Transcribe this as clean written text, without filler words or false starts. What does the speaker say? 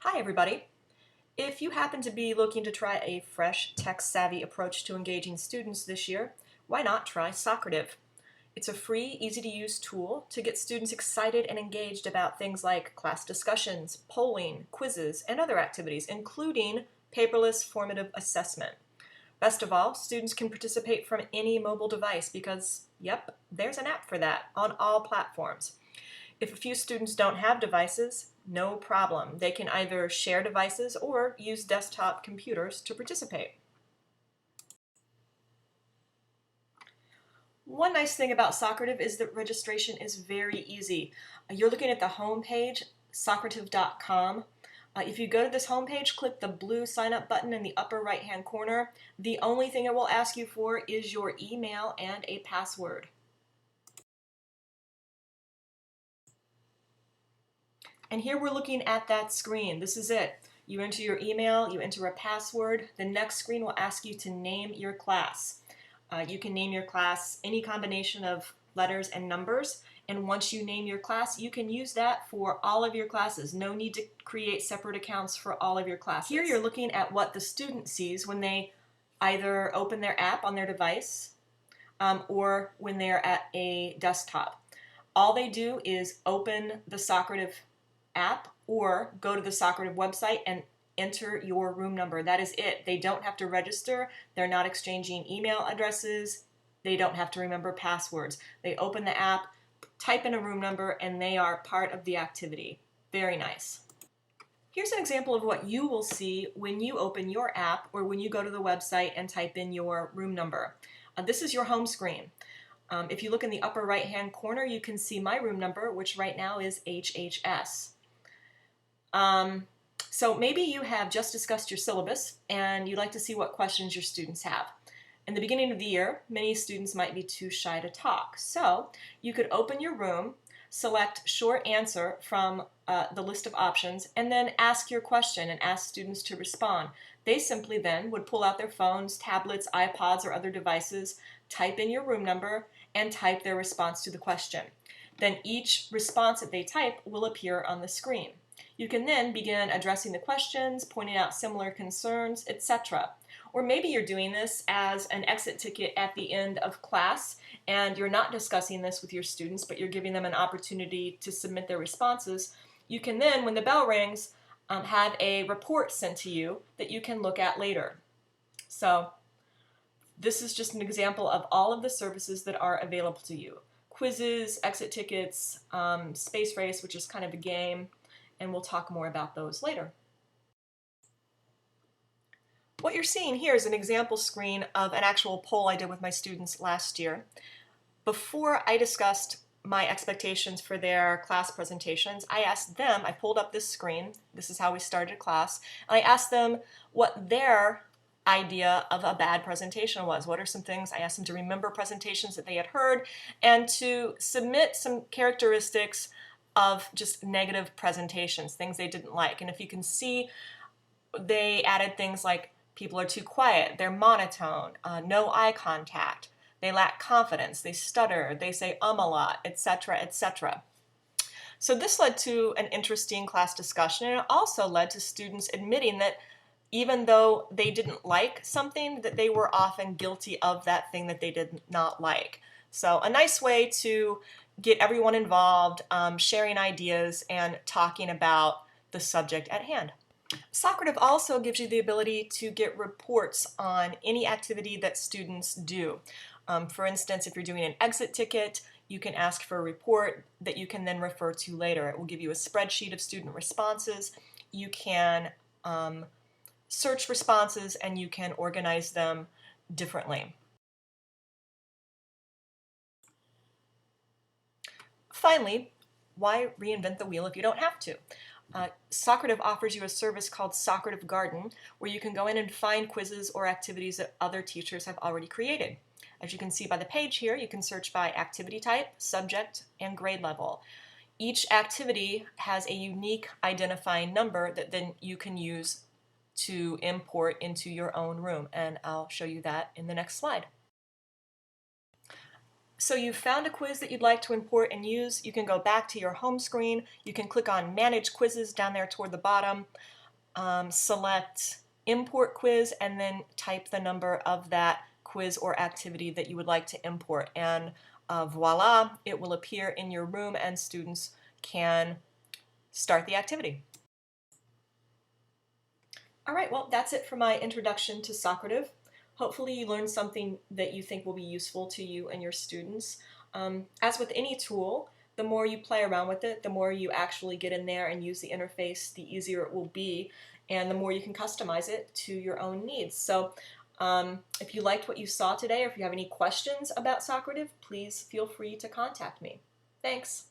Hi everybody! If you happen to be looking to try a fresh, tech-savvy approach to engaging students this year, why not try Socrative? It's a free, easy-to-use tool to get students excited and engaged about things like class discussions, polling, quizzes, and other activities, including paperless formative assessment. Best of all, students can participate from any mobile device because, yep, there's an app for that on all platforms. If a few students don't have devices, no problem. They can either share devices or use desktop computers to participate. One nice thing about Socrative is that registration is very easy. You're looking at the home page, socrative.com. If you go to this home page, click the blue sign up button in the upper right hand corner. The only thing it will ask you for is your email and a password. And here we're looking at that screen. This is it. You enter your email, you enter a password. The next screen will ask you to name your class. You can name your class any combination of letters and numbers. And once you name your class, you can use that for all of your classes. No need to create separate accounts for all of your classes. Here you're looking at what the student sees when they either open their app on their device or when they're at a desktop. All they do is open the Socrative app or go to the Socrative website and enter your room number. That is it. They don't have to register. They're not exchanging email addresses. They don't have to remember passwords. They open the app, type in a room number, and they are part of the activity. Very nice. Here's an example of what you will see when you open your app or when you go to the website and type in your room number. This is your home screen. If you look in the upper right hand corner, you can see my room number, which right now is HHS. So maybe you have just discussed your syllabus and you'd like to see what questions your students have. In the beginning of the year, many students might be too shy to talk. So you could open your room, select short answer from the list of options, and then ask your question and ask students to respond. They simply then would pull out their phones, tablets, iPods, or other devices, type in your room number, and type their response to the question. Then each response that they type will appear on the screen. You can then begin addressing the questions, pointing out similar concerns, etc. Or maybe you're doing this as an exit ticket at the end of class and you're not discussing this with your students, but you're giving them an opportunity to submit their responses. You can then, when the bell rings, have a report sent to you that you can look at later. So this is just an example of all of the services that are available to you. Quizzes, exit tickets, Space Race, which is kind of a game, and we'll talk more about those later. What you're seeing here is an example screen of an actual poll I did with my students last year. Before I discussed my expectations for their class presentations, I asked them, I pulled up this screen, this is how we started class, and I asked them what their idea of a bad presentation was. What are some things? I asked them to remember presentations that they had heard and to submit some characteristics of just negative presentations, things they didn't like. And if you can see, they added things like people are too quiet, they're monotone, no eye contact, they lack confidence, they stutter, they say a lot, etc., etc. So this led to an interesting class discussion, and it also led to students admitting that even though they didn't like something, that they were often guilty of that thing that they did not like. So a nice way to get everyone involved, sharing ideas, and talking about the subject at hand. Socrative also gives you the ability to get reports on any activity that students do. For instance, if you're doing an exit ticket, you can ask for a report that you can then refer to later. It will give you a spreadsheet of student responses. You can search responses and you can organize them differently. Finally, why reinvent the wheel if you don't have to? Socrative offers you a service called Socrative Garden, where you can go in and find quizzes or activities that other teachers have already created. As you can see by the page here, you can search by activity type, subject, and grade level. Each activity has a unique identifying number that then you can use to import into your own room, and I'll show you that in the next slide. So you've found a quiz that you'd like to import and use. You can go back to your home screen. You can click on Manage Quizzes down there toward the bottom. Select Import Quiz and then type the number of that quiz or activity that you would like to import. And voila, it will appear in your room and students can start the activity. All right, well, that's it for my introduction to Socrative. Hopefully you learned something that you think will be useful to you and your students. As with any tool, the more you play around with it, the more you actually get in there and use the interface, the easier it will be, and the more you can customize it to your own needs. So if you liked what you saw today, or if you have any questions about Socrative, please feel free to contact me. Thanks.